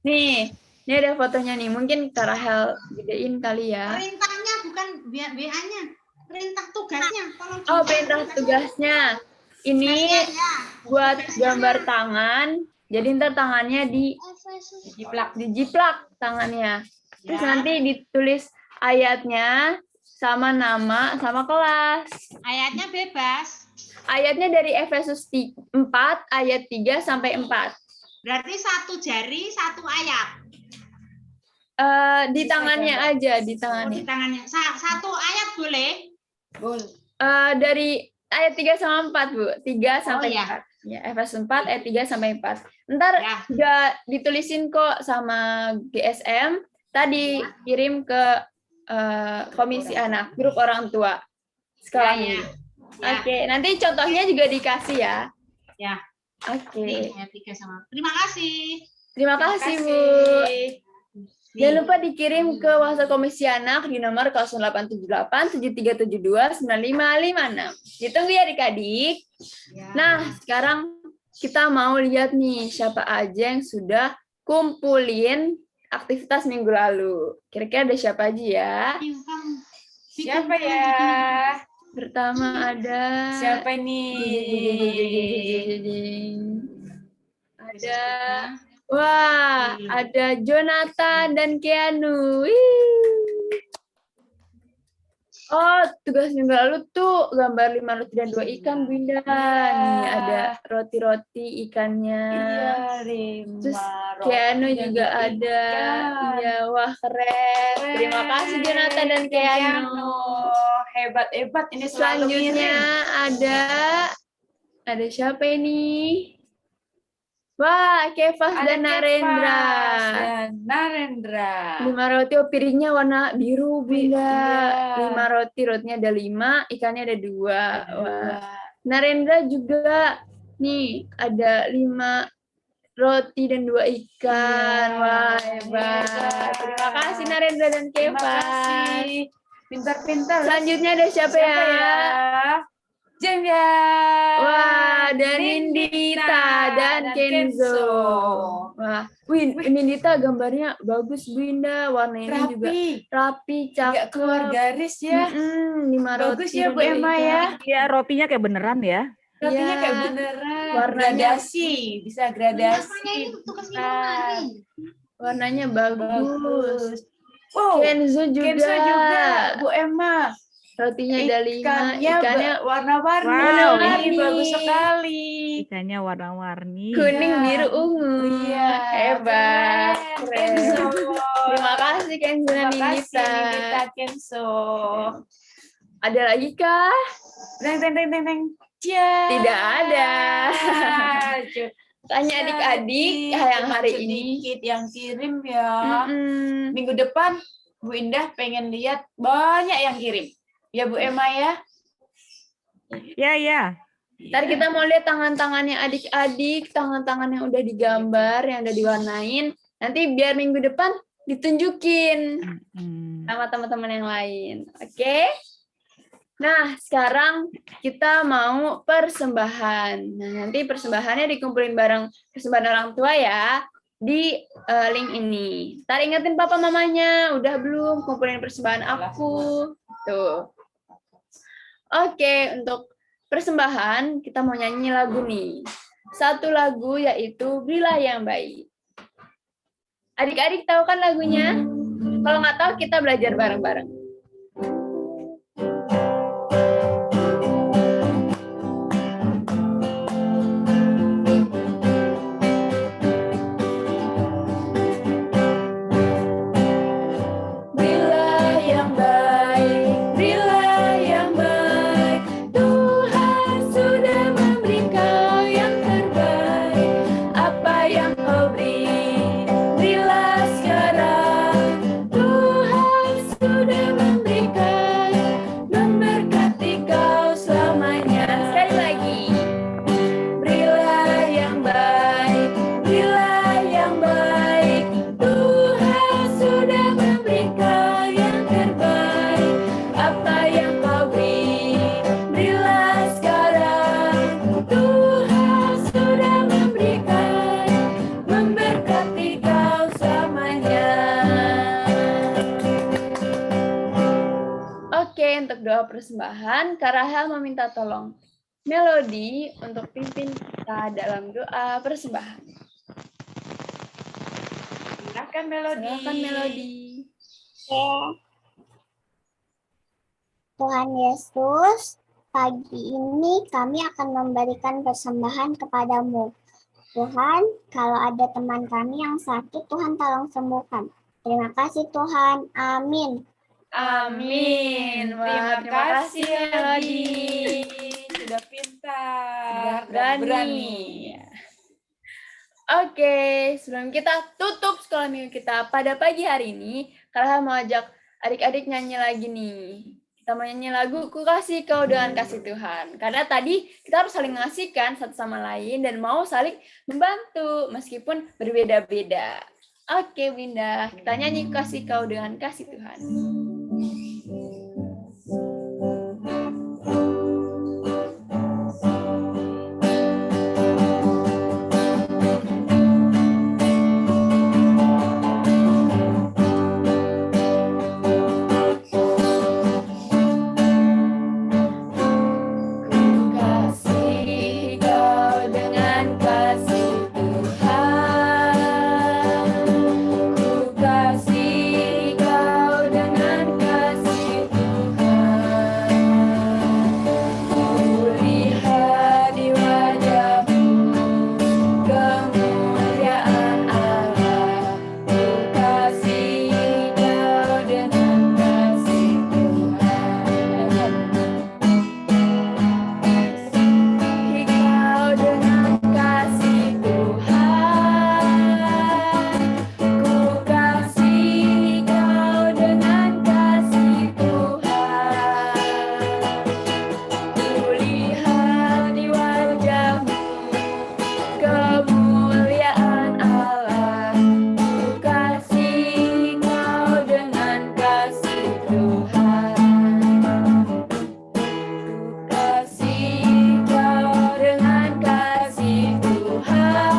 Nih, ini ada fotonya nih. Mungkin Kak Rahel gedein kali ya. Perintahnya bukan WA-nya. Perintah tugasnya. Oh, perintah tugasnya. Ini buat gambar tangan. Jadi ntar tangannya dijiplak tangannya. Terus nanti ditulis ayatnya sama nama sama kelas. Ayatnya bebas. ayatnya dari Efesus 4 ayat 3 sampai 4. Berarti satu jari, satu ayat. Di tangannya aja, di Oh, tangannya. di tangannya. Satu ayat boleh? Boleh. Dari ayat 3 sama 4, Bu. 3 sampai iya. 4. Ya, Efesus 4 ayat 3 sampai 4. Ntar Ya. udah ditulisin kok sama GSM. Tadi kirim ke komisi anak, grup orang tua sekolah Ya, ya. minggu. Ya. Oke, nanti contohnya juga dikasih ya. Ya. Oke. Nih, ayat 3 sama. Terima kasih. Terima kasih, Bu. Nih. Jangan lupa dikirim ke WhatsApp Komisi Anak di nomor 0878 7372 9556. Ditunggu ya adik-adik. Ya. Nah, sekarang kita mau lihat nih siapa aja yang sudah kumpulin aktivitas minggu lalu. Kira-kira ada siapa aja ya? Ayo, kamu. Siapa ya? Pertama ada Siapa ini? Ada wah, ada Jonathan dan Keanu. Wih. Oh, tugas minggu lalu tuh gambar 5 roti dan 2 ikan, Bu Indah. Nih ada roti-roti ikannya. Iya, Terus 5 Keanu roti dan juga 2 ada. ikan. Iya, wah keren. Terima kasih Jonathan dan Keanu. Hebat ini selalu Selanjutnya kirim. ada siapa ini? Wah, Kevas dan Narendra. Dan Narendra. 5 roti, oh, piringnya warna biru, Bunda. Iya. 5 roti, rotinya ada 5, ikannya ada 2. Wah. Wah. Narendra juga nih ada 5 roti dan 2 ikan. Iya, Wah, hebat. Terima kasih Narendra dan Terima Kevas. kasih. Pintar-pintar. Selanjutnya ada siapa ya? Jem ya. Wah, ada Nindita dan Kenzo. Wah, Nindita gambarnya bagus, Bu Indah. Warnanya juga rapi, Nggak cakep. keluar garis ya. 5 roti. Bagus ya dan Bu 2 Emma ikan. ya. Ya, rotinya kayak beneran ya. Rotinya Iya. kayak beneran. Warnanya- Gradasi, bisa gradasi. Apanya ini tugas minggu kemarin? Warnanya bagus. Wow, Kenzo juga. Kenzo juga, Bu Emma. Rotinya ada 5, ikannya warna-warni. Wow. Warna-warni. Bagus sekali. Ikannya warna-warni. kuning, Iya. biru, ungu. Iya, Hebat. keren. Keren. Kenzo. Terima kasih Kenzo dan Terima kasih Nindita. Nindita Kenzo. Ada lagi kah? Teng teng teng teng teng. Cia. Tidak ada. Cuk. Tanya adik-adik yang hari Cuma ini. sedikit yang kirim ya. Mm-mm. Minggu depan Bu Indah pengen lihat banyak yang kirim. Ya Bu Emma ya. Ya, ya. Ntar kita mau lihat tangan-tangannya adik-adik, tangan-tangan yang udah digambar, yang udah diwarnain. Nanti biar minggu depan ditunjukin sama teman-teman yang lain. Oke? Nah, sekarang kita mau persembahan. Nah, nanti persembahannya dikumpulin bareng persembahan orang tua ya di link ini. Ntar ingetin papa mamanya, udah belum kumpulin persembahan aku. Tuh. Oke, untuk persembahan kita mau nyanyi lagu nih. Satu lagu yaitu Berilah Yang Baik. Adik-adik tahu kan lagunya? Kalau nggak tahu kita belajar bareng-bareng. Berilah yang baik, berilah yang baik. Tuhan sudah memberi kau yang terbaik. Apa yang kau beri, berilah sekarang. Tuhan sudah memberikan, memberkati kau selamanya. Sekali lagi. Berilah yang baik, berilah yang baik. Tuhan sudah memberikan yang terbaik. Apa yang kau beri, berilah sekarang. Tuhan sudah memberikan, memberkati kau selamanya. Oke, untuk doa persembahan, Kak Rahel meminta tolong Melody untuk pimpin kita dalam doa persembahan. Silakan Melody. Silakan Melody. Ya. Tuhan Yesus, pagi ini kami akan memberikan persembahan kepadamu. Tuhan, kalau ada teman kami yang sakit, Tuhan tolong sembuhkan. Terima kasih Tuhan. Amin. Amin. Wah, Terima kasih Melody. Sudah pintar Sudah dan berani. berani. Oke, sebelum kita tutup sekolah minggu kita pada pagi hari ini, Karahel mau ajak adik-adik nyanyi lagi nih. Kita mau nyanyi lagu Ku Kasih Kau Dengan Kasih Tuhan. Karena tadi kita harus saling mengasihkan satu sama lain dan mau saling membantu meskipun berbeda-beda. Oke, Winda, kita nyanyi Ku Kasih Kau Dengan Kasih Tuhan. Kasih kau dengan kasih Tuhan. Ku kasih kau dengan kasih Tuhan. Ku lihat di wajahmu kemuliaan Allah. Ku kasih kau dengan kasih Tuhan. Kau dengan kasih Tuhan, ku kasih kau dengan kasih Tuhan. Ku lihat di wajahmu kemuliaan Allah. Ku kasih kau dengan kasih Tuhan. Kasih kau dengan kasih Tuhan.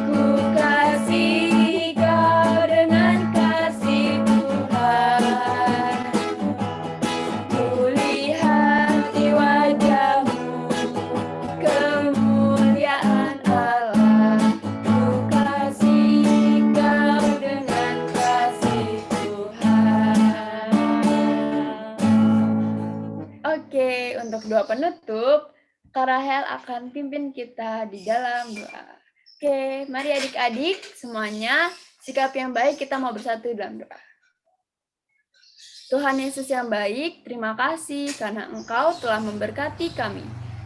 Ku kasih kau dengan kasih Tuhan. Ku lihat di wajahmu kemuliaan Allah. Ku kasih kau dengan kasih Tuhan. Oke, untuk doa penutup, Karahel akan pimpin kita di dalam doa. Oke, mari adik-adik semuanya, sikap yang baik kita mau bersatu dalam doa. Tuhan Yesus yang baik, terima kasih karena Engkau telah memberkati kami.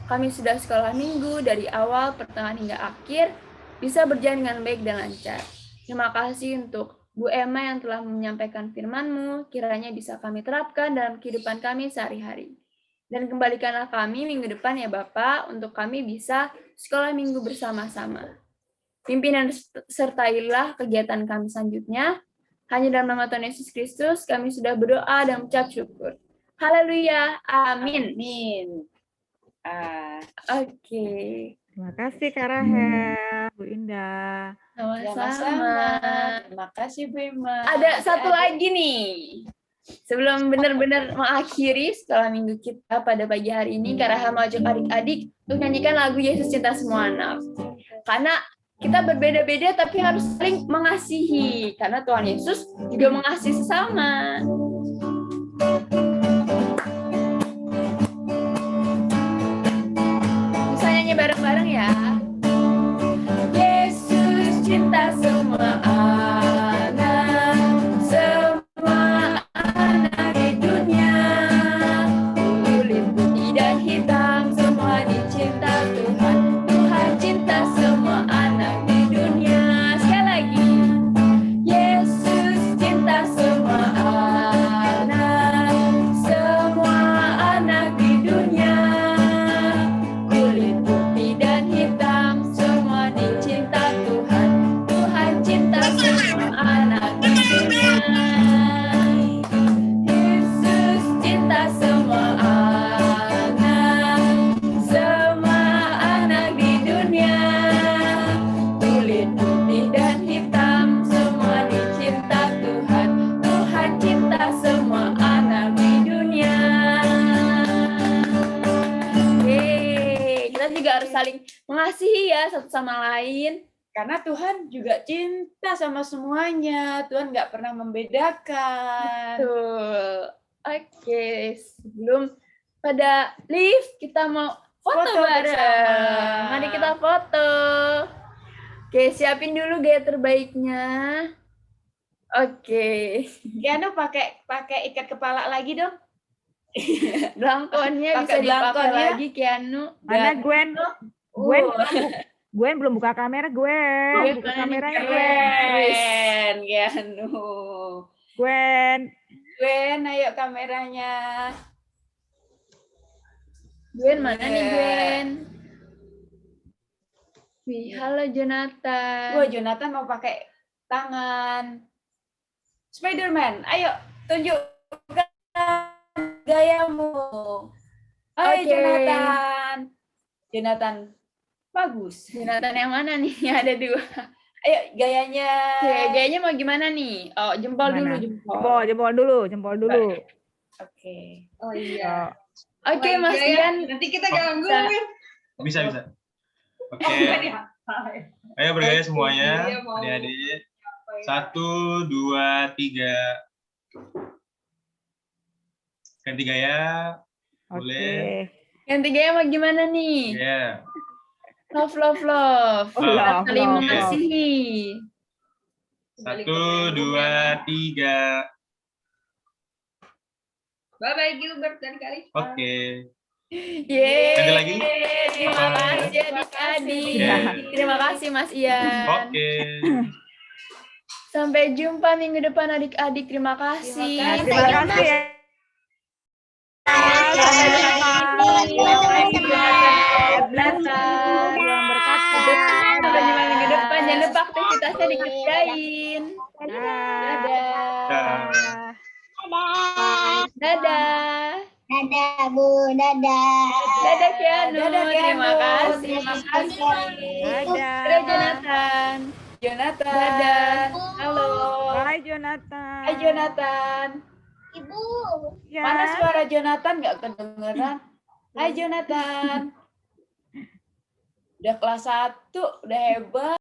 Kami sudah sekolah minggu dari awal, pertengahan hingga akhir, bisa berjalan dengan baik dan lancar. Terima kasih untuk Bu Emma yang telah menyampaikan firman-Mu, kiranya bisa kami terapkan dalam kehidupan kami sehari-hari. Dan kembalikanlah kami minggu depan ya Bapak, untuk kami bisa sekolah minggu bersama-sama. Pimpin dan sertailah kegiatan kami selanjutnya. Hanya dalam nama Tuhan Yesus Kristus, kami sudah berdoa dan mengucap syukur. Haleluya, amin. Amin. Oke, Terima kasih Kak Rahel, Bu Indah. sama-sama. Sama-sama. Terima kasih Bu Emma. Ada satu lagi nih. Sebelum benar-benar mengakhiri sekolah minggu kita pada pagi hari ini, Kak Rahel mau ajak adik-adik untuk nyanyikan lagu Yesus Cinta Semua Anak. Karena kita berbeda-beda tapi harus saling mengasihi. Karena Tuhan Yesus juga mengasihi sesama. Bisa nyanyi bareng-bareng ya. Yesus cinta semua anak, semua anak di dunia. Kulit putih dan hitam, semua dicinta Tuhan. Tuhan cinta semua anak di dunia. Sekali lagi. Yesus cinta semua anak, semua anak di dunia. Kulit putih dan hitam, semua dicinta Tuhan. Tuhan cinta semua anak di dunia. Yesus cinta semua anak, semua anak di dunia. Kulit putih dan hitam, semua dicinta Tuhan. Tuhan cinta semua anak di dunia. Kita juga harus saling mengasihi ya satu sama lain. Karena Tuhan juga cinta sama semuanya. Tuhan nggak pernah membedakan. Betul. Oke, sebelum pada live, kita mau foto Foto bareng. bersama. Mari kita foto. Oke, siapin dulu gaya terbaiknya. Oke. Kianu pakai ikat kepala lagi dong. Belangkonnya bisa Pakai dipakai belangkonnya. lagi, Kianu. Mana Gwen? Gwen, Uh. Gwen belum buka kamera, Gwen. Gwen, Buka mana nih, kameranya, Gwen? Gwen. Keren, Kianu. Gwen. Gwen, ayo kameranya. Gwen mana nih, Iya. Gwen? Wih, halo Jonathan. Wah, Jonathan mau pakai tangan. Spiderman, ayo tunjukkan gayamu. Ayo Oke. Jonathan. Jonathan, bagus. Jonathan yang mana nih? Ada dua. Ayo gayanya. Oke, gayanya mau gimana nih? Oh, jempol dulu, Mana? jempol. Jempol dulu. Oke. Oh Oh, Oke, Mas Ian. Nanti kita gangguin. Bisa. Oke. Ayo bergaya semuanya, adik-adik. 1, 2, 3. Ganti gaya. Boleh. Oke. Ganti gaya mau gimana nih? Ya. Love, love, love. Oh, Kita love, saling love, mengasihi. 1, 2, 3. Bye-bye Gilbert dan Kali. Oke. Yeay. Ganti lagi? Terima kasih adik-adik. Ya. Terima kasih Mas Ian. Oke. Sampai jumpa minggu depan adik-adik. Terima kasih. Nah, terima kasih ya. Sampai jumpa. Tuhan berkati. Sampai jumpa minggu depan. Jangan lupa aktivitasnya dikerjain. Dadah. Dadah. Dadah Bu, dadah. Dadah Kianu. Dadah, Kianu. Terima kasih. Terima kasih. Dadah. Dadah Jonathan. Jonathan. Dadah. Halo. Bye Jonathan. Hai Jonathan. Ibu. Ya. Mana suara Jonathan nggak kedengeran? Hai Jonathan. Udah kelas 1, udah hebat.